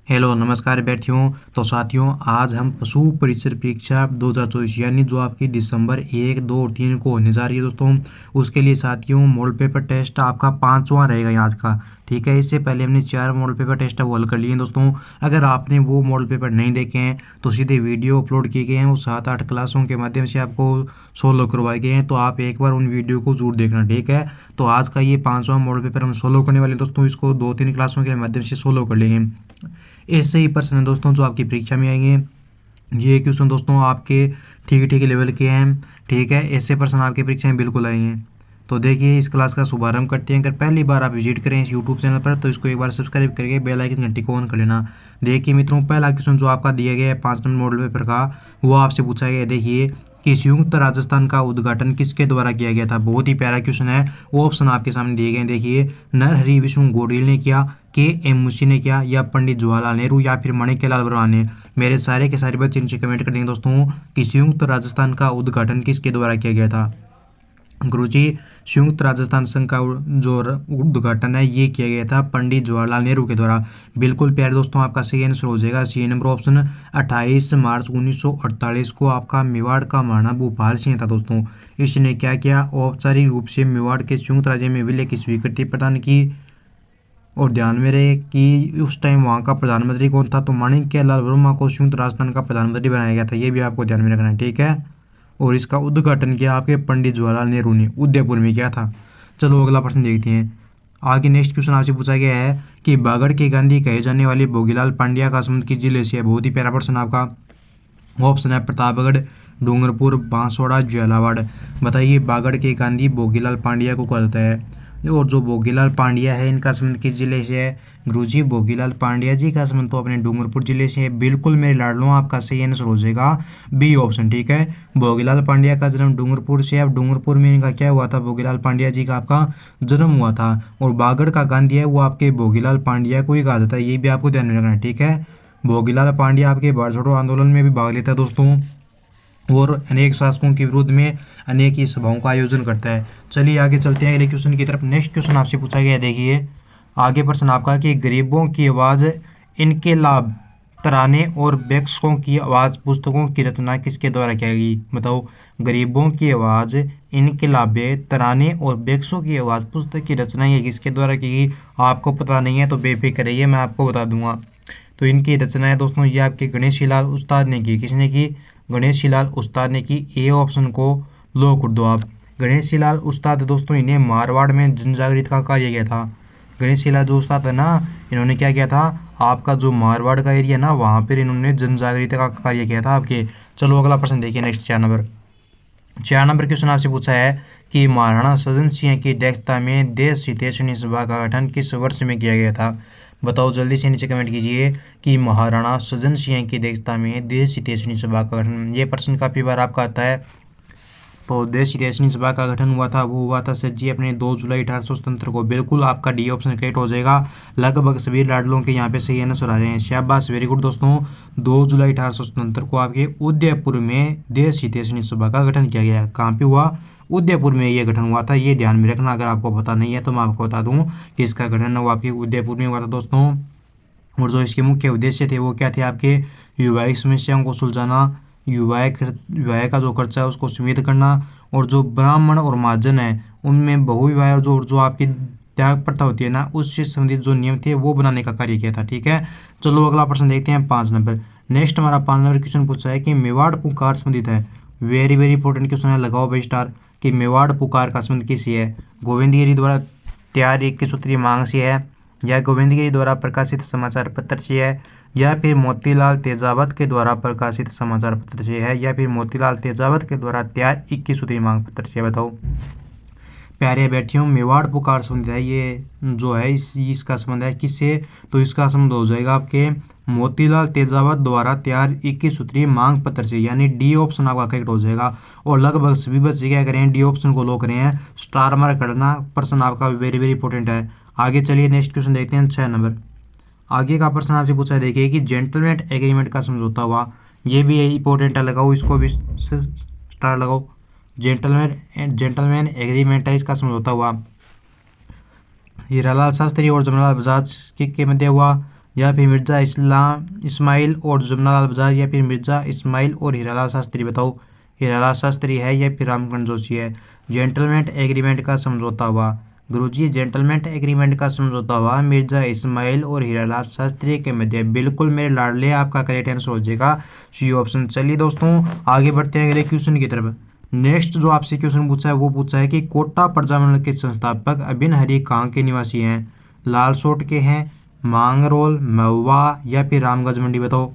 Hello नमस्कार विद्यार्थियों। तो साथियों, आज हम पशु परिसर परीक्षा 2024 यानी जो आपकी दिसंबर 1, 2, 3 को होने जा रही है दोस्तों, उसके लिए साथियों मॉडल पेपर टेस्ट आपका 5वां रहेगा ये आज का। ठीक है, इससे पहले हमने 4 मॉडल पेपर टेस्ट वो हल कर लिए हैं दोस्तों। अगर आपने वो मॉडल पेपर नहीं देखे हैं तो सीधे वीडियो अपलोड किए गए हैं, वो 7-8 क्लासों के माध्यम से आपको सोल्व करवाए गए हैं, तो आप एक बार उन वीडियो को जरूर देखना। ठीक है, तो आज का ये 5वां मॉडल पेपर हम सोल्व करने वाले हैं दोस्तों, इसको 2-3 क्लासों के माध्यम से सोल्व कर लेंगे। ऐसे ही प्रश्न है दोस्तों जो आपकी परीक्षा में आएंगे। ये क्वेश्चन दोस्तों आपके ठीक ठीक लेवल के हैं। ठीक है, ऐसे प्रश्न आपकी परीक्षा में बिल्कुल आएंगे। तो देखिए, इस क्लास का शुभारंभ करते हैं। अगर पहली बार आप विजिट करें इस यूट्यूब चैनल पर तो इसको एक बार सब्सक्राइब करके बेल आइकन घंटी को ऑन कर लेना। देखिए मित्रों, पहला क्वेश्चन जो आपका दिया गया है 5 नंबर मॉडल पेपर का, वो आपसे पूछा गया है। देखिए कि संयुक्त राजस्थान का उद्घाटन किसके द्वारा किया गया था। बहुत ही प्यारा क्वेश्चन है। वो ऑप्शन आपके सामने दिए गए हैं। देखिए, नरहरि विष्णु गोडेल ने किया, के एम मुंशी ने किया, या पंडित जवाहरलाल नेहरू, या फिर माणिक्यलाल बर्मा ने। मेरे सारे के सारे बच्चे नीचे कमेंट कर देंगे दोस्तों कि संयुक्त राजस्थान का उद्घाटन किसके द्वारा किया गया था। गुरुजी, संयुक्त राजस्थान संघ का जो उद्घाटन है ये किया गया था पंडित जवाहरलाल नेहरू के द्वारा। बिल्कुल प्यारे दोस्तों, आपका सही आंसर हो जाएगा सी नंबर ऑप्शन। 28 मार्च 1948 को आपका मेवाड़ का महाराणा भूपाल सिंह था दोस्तों। इसने क्या किया, औपचारिक रूप से मेवाड़ के संयुक्त राज्य में विलय की स्वीकृति प्रदान की। और ध्यान में रहे कि उस टाइम वहाँ का प्रधानमंत्री कौन था, तो माणिक्यलाल वर्मा को संयुक्त राजस्थान का प्रधानमंत्री बनाया गया था। ये भी आपको ध्यान में रखना है। ठीक है, और इसका उद्घाटन किया आपके पंडित जवाहरलाल नेहरू ने, उदयपुर में किया था। चलो अगला प्रश्न देखते हैं। आगे नेक्स्ट क्वेश्चन आपसे पूछा गया है कि बागड़ के गांधी कहे जाने वाले भोगीलाल पांड्या का संबंध किस जिले से है। बहुत ही प्यारा प्रश्न आपका। ऑप्शन है प्रतापगढ़, डूंगरपुर, बांसवाड़ा, झालावाड़। बताइए, बागड़ के गांधी भोगीलाल पांड्या को कहा जाता है। और जो भोगीलाल पांड्या है इनका संबंध किस जिले से है। गुरुजी, भोगीलाल पांड्या जी का संबंध तो अपने डूंगरपुर जिले से है। बिल्कुल मेरे लाडलों, आपका सही आंसर हो जाएगा बी ऑप्शन। ठीक है, भोगीलाल पांड्या का जन्म डूंगरपुर से है। अब डूंगरपुर में इनका क्या हुआ था, भोगीलाल पांड्या जी का आपका जन्म हुआ था। और बागड़ का गांधी है वो आपके भोगीलाल पांड्या को ही कहा जाता है। ये भी आपको ध्यान में रखना है। ठीक है, भोगीलाल पांड्या आपके भारत छोड़ो आंदोलन में भी भाग लेता है दोस्तों, और अनेक शासकों के विरुद्ध में अनेक ही सभाओं का आयोजन करता है। चलिए आगे चलते हैं अगले क्वेश्चन की तरफ। नेक्स्ट क्वेश्चन आपसे पूछा गया है। देखिए आगे प्रश्न आपका कि गरीबों की आवाज़, इनके लाभ, तराने और बेक्सों की आवाज़ पुस्तकों की रचना किसके द्वारा की गई। बताओ, गरीबों की आवाज़, इनके लाभे, तराने और बेक्सों की आवाज़ पुस्तक की रचना ये किसके द्वारा की गई। आपको पता नहीं है तो बेफिक्र रहिए, मैं आपको बता दूंगा। तो इनकी रचना है दोस्तों ये आपके गणेशी लाल उस्ताद ने की। किसने की, गणेशी लाल उस्ताद ने की। ए ऑप्शन को लो कर दो आप। गणेशी लाल उस्ताद दोस्तों, इन्हें मारवाड़ में जन जागृति का कार्य किया था। गणेशी लाल जो उस्ताद है ना, इन्होंने क्या किया था, आपका जो मारवाड़ का एरिया ना वहाँ पर इन्होंने जन जागृति का कार्य किया था आपके। चलो अगला प्रश्न देखिए। नेक्स्ट 4 नंबर क्वेश्चन आपसे पूछा है कि महाराणा सदन सिंह की अध्यक्षता में देश हितैषणी सभा का गठन किस वर्ष में किया गया था। बताओ जल्दी से नीचे कमेंट कीजिए कि महाराणा सदन सिंह की अध्यक्षता में देश हितैषणी सभा का गठन। ये प्रश्न काफी बार आपका आता है। तो देश हितैषणी सभा का गठन हुआ था, वो हुआ था सर जी अपने 2 जुलाई 1877 को। बिल्कुल आपका डी ऑप्शन करेक्ट हो जाएगा। लगभग सभी लाडलों के यहाँ पे सही आंसर आ रहे हैं। शाबाश, वेरी गुड दोस्तों। 2 जुलाई 1877 को आपके उदयपुर में देश हितैषणी सभा का गठन किया गया। कहाँ पे हुआ, उदयपुर में ये गठन हुआ था। ये ध्यान में रखना, अगर आपको पता नहीं है तो मैं आपको बता दूं कि इसका गठन वो आपके उदयपुर में हुआ था दोस्तों। और जो इसके मुख्य उद्देश्य थे वो क्या थे आपके, वैवाहिक समस्याओं को सुलझाना, विवाह का जो खर्चा है उसको सीमित करना, और जो ब्राह्मण और महाजन है उनमें बहुविवाह और जो आपकी त्याग प्रथा होती है ना उससे संबंधित जो नियम थे वो बनाने का कार्य किया था। ठीक है, चलो अगला प्रश्न देखते हैं 5 नंबर। नेक्स्ट हमारा 5 नंबर क्वेश्चन पूछा है कि मेवाड़ पुकार संबंधित है। वेरी वेरी इंपॉर्टेंट क्वेश्चन है, लगाओ भाई स्टार। कि मेवाड़ पुकार का संबंध किसी है, गोविंदगिरी द्वारा तैयार 21 सूत्रीय मांग से है, या गोविंदगिरी द्वारा प्रकाशित समाचार पत्र से है, या फिर मोतीलाल तेजावत के द्वारा प्रकाशित समाचार पत्र से है, या फिर मोतीलाल तेजावत के द्वारा तैयार 21 सूत्रीय मांग पत्र से। बताओ प्यारे अभ्यर्थियों, मेवाड़ पुकार संबंध है ये जो है इसका संबंध है किससे, तो इसका संबंध हो जाएगा आपके मोतीलाल तेजावत द्वारा तैयार 21 सूत्रीय मांग पत्र से, यानी डी ऑप्शन आपका करेक्ट हो जाएगा। और लगभग सभी बच्चे क्या करें, डी ऑप्शन को लो करें, स्टार मार्क करना। प्रश्न आपका वेरी वेरी इंपॉर्टेंट है। आगे चलिए नेक्स्ट क्वेश्चन देखते हैं 6 नंबर। आगे का प्रश्न आपसे पूछा है। देखिए कि जेंटलमैन एग्रीमेंट का समझौता हुआ, ये भी इंपॉर्टेंट है, लगाओ इसको भी स्टार लगाओ। जेंटलमैन एग्रीमेंट है, इसका समझौता हुआ हीरालाल शास्त्री और जमनालाल बजाज के मध्य हुआ। या फिर मिर्जा इस्माइल और जमनालाल बजाज, या फिर मिर्जा इस्माइल और हीरालाल शास्त्री। बताओ हीरालाल शास्त्री है या फिर रामकरण जोशी है। जेंटलमैन एग्रीमेंट का समझौता हुआ, गुरुजी जेंटलमैन एग्रीमेंट का समझौता हुआ मिर्जा इस्माइल और हीरालाल शास्त्री के मध्य। बिल्कुल मेरे लाडले, आपका करेक्ट आंसर हो जाएगा सी ऑप्शन। चलिए दोस्तों आगे बढ़ते हैं अगले क्वेश्चन की तरफ। नेक्स्ट जो आपसे क्वेश्चन पूछा है वो पूछा है कि कोटा प्रजामंडल के संस्थापक अभिन्न हरि कहाँ के निवासी हैं। लालसोट के हैं, मांगरोल, महुआ या फिर रामगंज मंडी। बताओ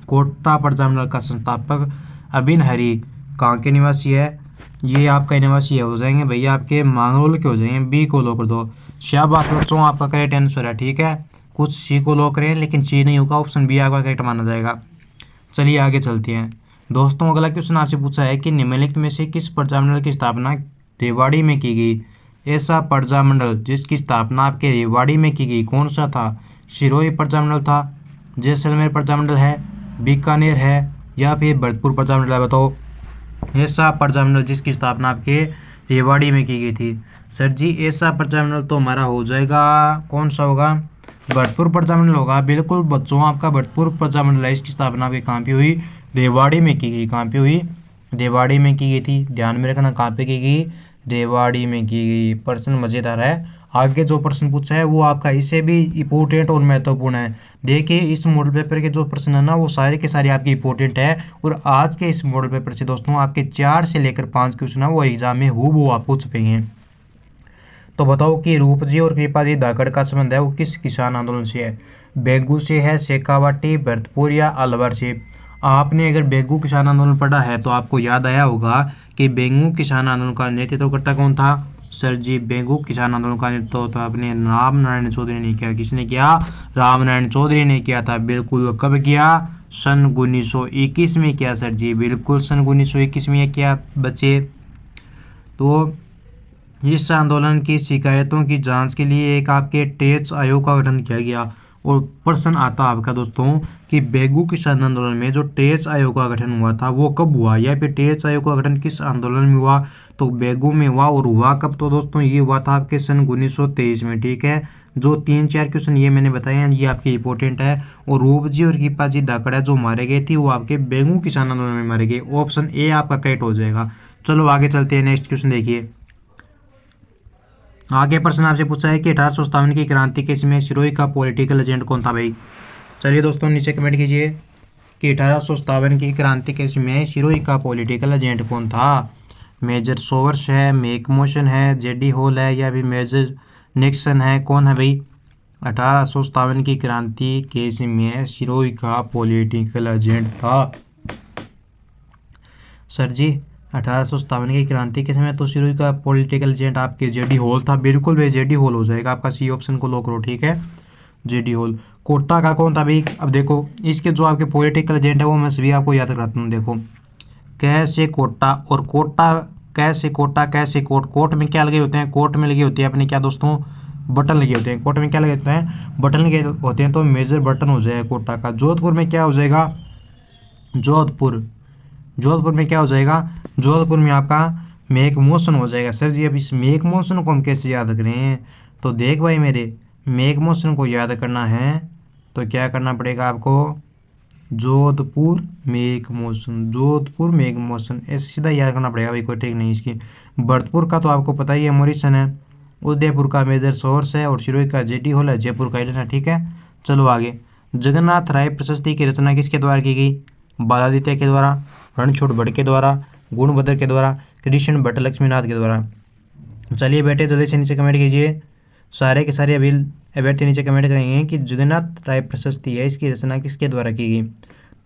कोटा प्रजामंडल का संस्थापक अभिन्न हरि कहाँ के निवासी है। ये आपका निवासी हो जाएंगे भैया आपके मांगरोल के हो जाएंगे। बी को लो कर दो। शाबाश बच्चों, आपका करेक्ट आंसर है। ठीक है, कुछ सी को लो करें लेकिन सी नहीं होगा, ऑप्शन बी आपका करेक्ट माना जाएगा। चलिए आगे चलते हैं दोस्तों। अगला क्वेश्चन आपसे पूछा है कि निम्नलिखित में से किस प्रजामंडल की स्थापना रेवाड़ी में की गई। ऐसा प्रजामंडल जिसकी स्थापना आपके रेवाड़ी में की गई कौन सा था। सिरोही प्रजामंडल था, जैसलमेर प्रजामंडल है, बीकानेर है या फिर भरतपुर प्रजामंडल है। बताओ ऐसा प्रजामंडल जिसकी स्थापना आपके रेवाड़ी में की गई थी। सर जी ऐसा प्रजामंडल तो हमारा हो जाएगा, कौन सा होगा, भरतपुर प्रजामंडल होगा। बिल्कुल बच्चों, आपका भरतपुर प्रजामंडल है, इसकी स्थापना आपके कहाँ पे हुई, रेवाड़ी में की गई। कहाँ पे हुई, रेवाड़ी में की गई थी। ध्यान में रखना कहाँ पे की गई, रेवाड़ी में की गई। प्रश्न मजेदार है। आगे जो प्रश्न पूछा है वो आपका इससे भी इम्पोर्टेंट और महत्वपूर्ण है। देखिए इस मॉडल पेपर के जो प्रश्न है ना वो सारे के सारे आपके इम्पोर्टेंट है। और आज के इस मॉडल पेपर से दोस्तों आपके 4 से लेकर 5 क्वेश्चन है वो एग्जाम में हूबहू आपको छपेंगे। तो बताओ कि रूप जी और कृपा जी धाकड़ का संबंध है वो किस किसान आंदोलन से है। बेगू से है, शेखावाटी, भरतपुर या अलवर से। आपने अगर बेगू किसान आंदोलन पढ़ा है तो आपको याद आया होगा कि बेगू किसान आंदोलन का नेतृत्वकर्ता कौन था। सर जी बेगू किसान आंदोलन का नेतृत्व तो अपने राम नारायण चौधरी ने किया। किसने किया, राम नारायण चौधरी ने किया था। बिल्कुल कब किया, सन 1921 में किया। सर जी बिल्कुल सन 1921 में किया बच्चे। तो इस आंदोलन की शिकायतों की जांच के लिए एक आपके टेस्ट आयोग का गठन किया गया। और प्रश्न आता आपका दोस्तों कि बेगू किसान आंदोलन में जो टेस्ट आयोग का गठन हुआ था वो कब हुआ, या फिर टेस्ट आयोग का गठन किस आंदोलन में हुआ। तो बेगू में हुआ, और हुआ कब, तो दोस्तों ये हुआ था आपके सन 1923 में। ठीक है, जो 3-4 क्वेश्चन ये मैंने बताए हैं ये आपके इंपॉर्टेंट है। और रूप जी और कृपा जी धाकड़ जो मारे गए थे वो आपके बेगू किसान आंदोलन में मारे गए। ऑप्शन ए आपका करेक्ट हो जाएगा। चलो आगे चलते हैं, नेक्स्ट क्वेश्चन देखिए। आगे प्रश्न आपसे पूछा है कि 1857 की क्रांति के समय सिरोही का पॉलिटिकल एजेंट कौन था भाई। चलिए दोस्तों नीचे कमेंट कीजिए कि 1857 की क्रांति के समय सिरोही का पॉलिटिकल एजेंट कौन था। मेजर सोवर्स है, मैकमोहन है, जेडी हॉल है या फिर मेजर निक्सन है, कौन है भाई। 1857 की क्रांति के समय सिरोही का पॉलिटिकल एजेंट था। सर जी 1857 की क्रांति के समय तो सिरोही का पॉलिटिकल एजेंट आपके जेडी हॉल था। बिल्कुल वे जेडी हॉल हो जाएगा, आपका सी ऑप्शन को लो करो। ठीक है, जेडी हॉल। कोटा का कौन था भाई। अब देखो इसके जो आपके पॉलिटिकल एजेंट है वो मैं सभी आपको याद कराता हूँ। देखो कैसे कोटा और कोटा, कैसे कोटा, कैसे कोट। कोट में क्या लगे होते हैं, कोट में लगे होते हैं अपने क्या दोस्तों, बटन लगे होते हैं। कोट में क्या लगे होते हैं, बटन लगे होते हैं। तो मेजर बटन हो जाएगा कोटा का। जोधपुर में क्या हो जाएगा, जोधपुर, जोधपुर में क्या हो जाएगा, जोधपुर में आपका मैकमोहन हो जाएगा। सर जी अब इस मैकमोहन को हम कैसे याद करें। तो देख भाई मेरे, मैकमोहन को याद करना है तो क्या करना पड़ेगा आपको, जोधपुर मैकमोहन, जोधपुर मैकमोहन ऐसे सीधा याद करना पड़ेगा भाई, कोई ट्रिक नहीं इसकी। भरतपुर का तो आपको पता ही है, मॉरिसन है। उदयपुर का मेजर सोर्स है और सिरोही का जेडी हॉल है, जयपुर का इलेना। ठीक है, चलो आगे। जगन्नाथ राय प्रशस्ति की रचना किसके द्वारा की गई। बालादित्य के द्वारा, रणछोड़ भट्ट के द्वारा, गुणभद्र के द्वारा, कृष्ण भट्ट लक्ष्मीनाथ के द्वारा। चलिए बेटे जल्दी से नीचे कमेंट कीजिए, सारे के सारे अभी बैठे नीचे कमेंट करेंगे कि जगन्नाथ राय प्रशस्ति है इसकी रचना किसके द्वारा की गई।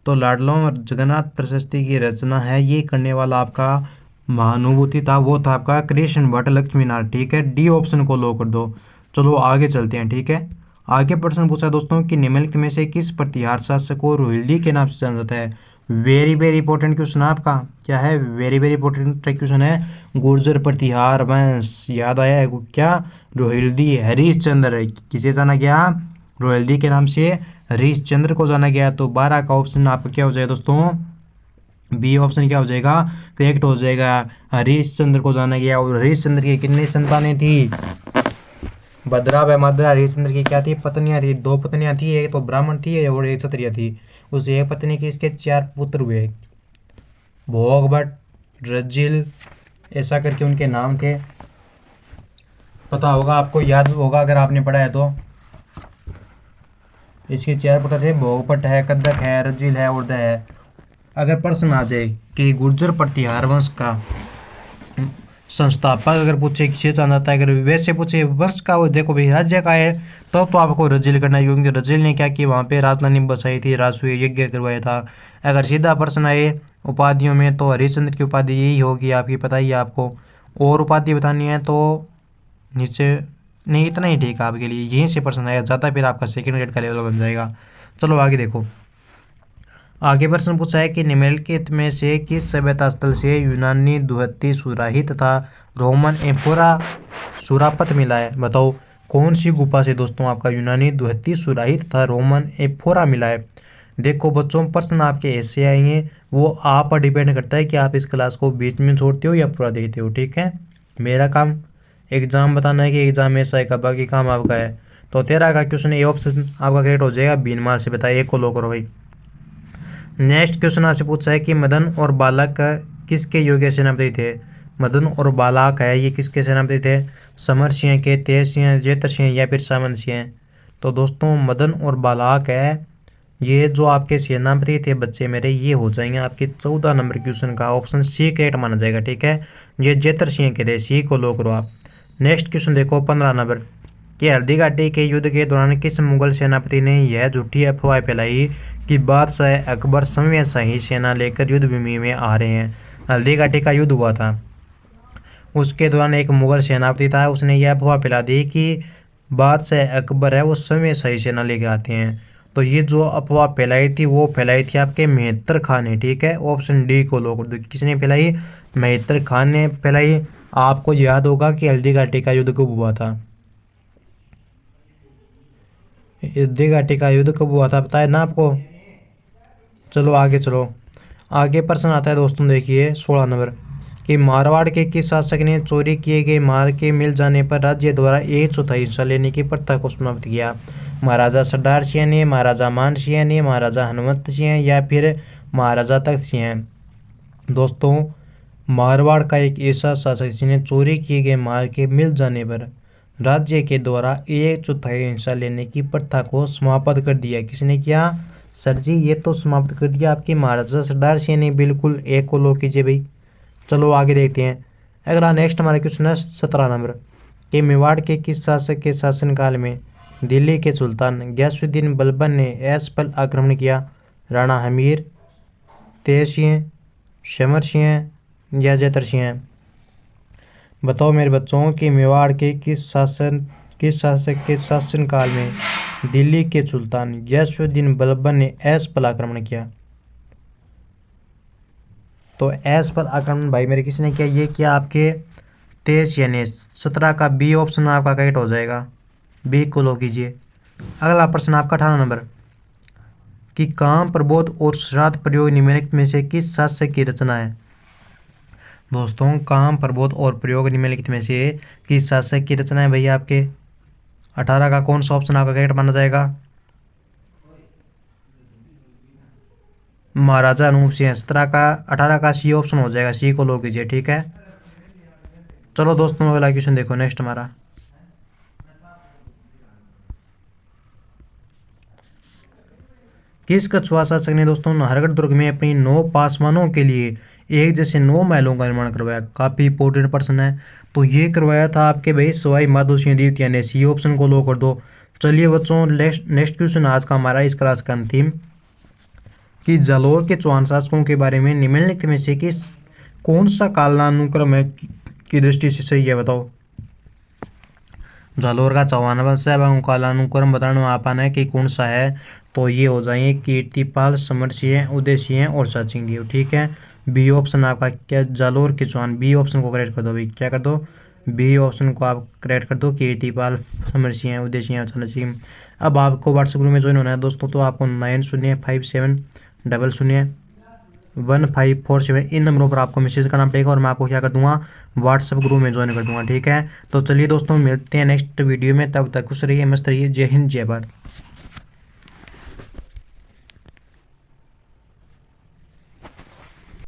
तो लाडलों जगन्नाथ प्रशस्ति की रचना है ये करने वाला आपका महानुभूति था, वो था आपका कृष्ण भट्ट लक्ष्मीनाथ। ठीक है, डी ऑप्शन को लो कर दो। चलो आगे चलते हैं। ठीक है, आगे प्रश्न पूछा दोस्तों कि निम्नलिखित में से किस प्रतिहार शासक को रोहिल्दी के नाम से जाना जाता है। वेरी वेरी इंपॉर्टेंट क्वेश्चन आपका क्या है, वेरी वेरी इंपॉर्टेंट क्वेश्चन है। गुर्जर प्रतिहार वंश, याद आया है क्या, रोहिल्दी हरिश्चंद्र किसे जाना गया, रोहिल्दी के नाम से हरिश्चंद्र को जाना गया। तो 12 का ऑप्शन आपका क्या हो जाएगा दोस्तों, बी ऑप्शन क्या हो जाएगा, करेक्ट हो जाएगा। हरिश्चंद्र को जाना गया। और हरिश्चंद्र की कितनी संतानें थी, भद्रा व माद्रा हरिश्चंद्र की क्या थी, पत्नियां थी। दो पत्नियां थी, एक तो ब्राह्मण थी और एक क्षत्रिय थी। उस एक पत्नी के इसके 4 पुत्र हुए, भोग, भट्ट, रज्जिल, ऐसा करके उनके नाम थे। पता होगा आपको, याद होगा अगर आपने पढ़ा है तो। इसके 4 पुत्र थे, भोगपट है, कदक है, रज्जिल है, उर्द है। अगर प्रश्न आ जाए कि गुर्जर प्रतिहार वंश का संस्थापक अगर पूछे किसे जाना जाता है, अगर वैसे पूछे वंश का, वो देखो भाई राज्य का है, तो आपको रज्जिल करना है, क्योंकि रज्जिल ने क्या किया, वहाँ पे राजधानी बसाई थी, राजसूय यज्ञ करवाया था। अगर सीधा प्रश्न आए उपाधियों में, तो हरिश्चंद्र की उपाधि यही होगी आपकी, पता ही है आपको। और उपाधि बतानी है तो नीचे नहीं, इतना ही ठीक है आपके लिए, यहीं से प्रश्न आएगा ज़्यादा, फिर आपका सेकंड ग्रेड का लेवल बन जाएगा। चलो आगे देखो। आगे प्रश्न पूछा है कि निम्नलिखित में से किस सभ्यता स्थल से यूनानी दुहत्ती सुराही तथा रोमन एम्फोरा सुरापत मिला है? बताओ कौन सी गुफा से दोस्तों आपका यूनानी दुहत्ती सुराही तथा रोमन एम्फोरा मिला है? देखो बच्चों, प्रश्न आपके ऐसे आएंगे, वो आप पर डिपेंड करता है कि आप इस क्लास को बीच में छोड़ते हो या पूरा देखते हो। ठीक है, मेरा काम एग्जाम बताना है कि एग्जाम में ऐसा है, बाकी काम आपका है। तो 13 का क्वेश्चन ए ऑप्शन आपका करेक्ट हो जाएगा, बीन मार से बताइए, एक को लो करो भाई। नेक्स्ट क्वेश्चन आपसे पूछा है कि मदन और बालक किसके योग्य सेनापति थे? मदन और बालक है, ये किसके सेनापति थे? समर सिंह के, तेज सिंह, जेतर सिंह या फिर सामंत सिंह? तो दोस्तों मदन और बालक है, ये जो आपके सेनापति थे बच्चे मेरे, ये हो जाएंगे आपके 14 नंबर क्वेश्चन का ऑप्शन सी करेक्ट माना जाएगा। ठीक है, ये जेतर सिंह के थे, सी को लो करो आप। नेक्स्ट क्वेश्चन देखो 15 नंबर, कि हल्दी घाटी के युद्ध के दौरान किस मुगल सेनापति ने यह झूठी अफवाह फैलाई कि बादशाह अकबर सैन्य शाही सेना लेकर युद्ध भूमि में आ रहे हैं? हल्दी घाटी का युद्ध हुआ था, उसके दौरान एक मुगल सेनापति था, उसने यह अफवाह फैला दी कि बादशाह अकबर है वो सैन्य शाही सेना लेकर आते हैं। तो ये जो अफवाह फैलाई थी, वो फैलाई थी आपके मेहतर खान ने। ठीक है, ऑप्शन डी को लो कर दो, किसने फैलाई? मेहतर खान ने फैलाई। आपको याद होगा कि हल्दी घाटी का युद्ध कब हुआ था? हल्दी घाटी का युद्ध कब हुआ था बताया ना आपको। चलो आगे चलो, आगे प्रश्न आता है दोस्तों, देखिए 16 नंबर, कि मारवाड़ के किस शासक ने चोरी किए गए माल के मिल जाने पर राज्य द्वारा 1/4 हिस्सा लेने की प्रथा को समाप्त किया? महाराजा सरदार सिंह ने, महाराजा मान सिंह ने, महाराजा हनुमंत सिंह या फिर महाराजा तख्त सिंह? दोस्तों मारवाड़ का एक ऐसा शासक जिसने चोरी किए गए माल के मिल जाने पर राज्य के द्वारा 1/4 हिस्सा लेने की प्रथा को समाप्त कर दिया। किसने किया? सर जी ये तो समाप्त कर दिया आपके महाराजा सरदार सिंह ने, बिल्कुल, एक को लो कीजिए भाई। चलो आगे देखते हैं। अगला नेक्स्ट हमारा क्वेश्चन है 17 नंबर, कि मेवाड़ के किस शासक के शासनकाल में दिल्ली के सुल्तान गयासुद्दीन बलबन ने ऐश पर आक्रमण किया? राणा हमीर, तेज सिंह, समर सिंह या जेतर सिंह? बताओ मेरे बच्चों कि मेवाड़ के किस शासक के शासनकाल में दिल्ली के सुल्तान गयासुद्दीन बलबन ने ऐश पर आक्रमण किया? तो ऐश पर आक्रमण भाई मेरे किसने किया? ये किया आपके तेज यानी 17 का बी ऑप्शन आपका करेक्ट हो जाएगा, बी को लो कीजिए। अगला प्रश्न आपका 18 नंबर, कि काम, प्रबोध और श्राद्ध प्रयोग निम्नलिखित में से किस शासक की रचना है? दोस्तों काम, प्रबोध और प्रयोग निम्नलिखित में से किस शासक की रचना है भैया आपके? 18 का कौन सा ऑप्शन आपका करेक्ट माना जाएगा? महाराजा अनूप सिंह। 18 का सी ऑप्शन हो जाएगा, सी को लो कीजिए। ठीक है, चलो दोस्तों अगला क्वेश्चन देखो नेक्स्ट हमारा, किस कछुआ शासक ने दोस्तों नाहरगढ़ दुर्ग में अपनी 9 पासवानों के लिए एक जैसे 9 महलों का निर्माण करवाया? काफी इंपॉर्टेंट प्रश्न है। तो ये करवाया था आपके भाई सवाई माधो सिंह द्वितीय ने, सी ऑप्शन को लो कर दो। चलिए बच्चों नेक्स्ट क्वेश्चन आज का हमारा इस क्लास का अंतिम, कि जालौर के चौहान शासकों के बारे में निम्नलिखित में से किस कौन सा कालानुक्रम है की दृष्टि से सही है? बताओ। जालौर का चौहान वंश है, कालानुक्रम बताना आप आना है कि कौन सा है, तो ये हो जाएंगे कीर्तिपाल, समर सिंह, उदय सिंह और सचिन देव। ठीक है, बी ऑप्शन आपका क्या? जालौर के चौहान, बी ऑप्शन को करेक्ट कर दो भाई, क्या कर दो? बी ऑप्शन को आप करेक्ट कर दो, कीर्तिपाल, समर सिंह, उदय सिंह और सचिन। अब आपको व्हाट्सएप ग्रुप में ज्वाइन होना है दोस्तों, तो आपको 905700 1547 इन नंबरों पर आपको मैसेज करना पड़ेगा और मैं आपको क्या कर दूंगा, व्हाट्सएप ग्रुप में ज्वाइन कर दूंगा। ठीक है, तो चलिए दोस्तों मिलते हैं नेक्स्ट वीडियो में, तब तक खुश रहिए, मस्त रहिए। जय हिंद, जय भारत।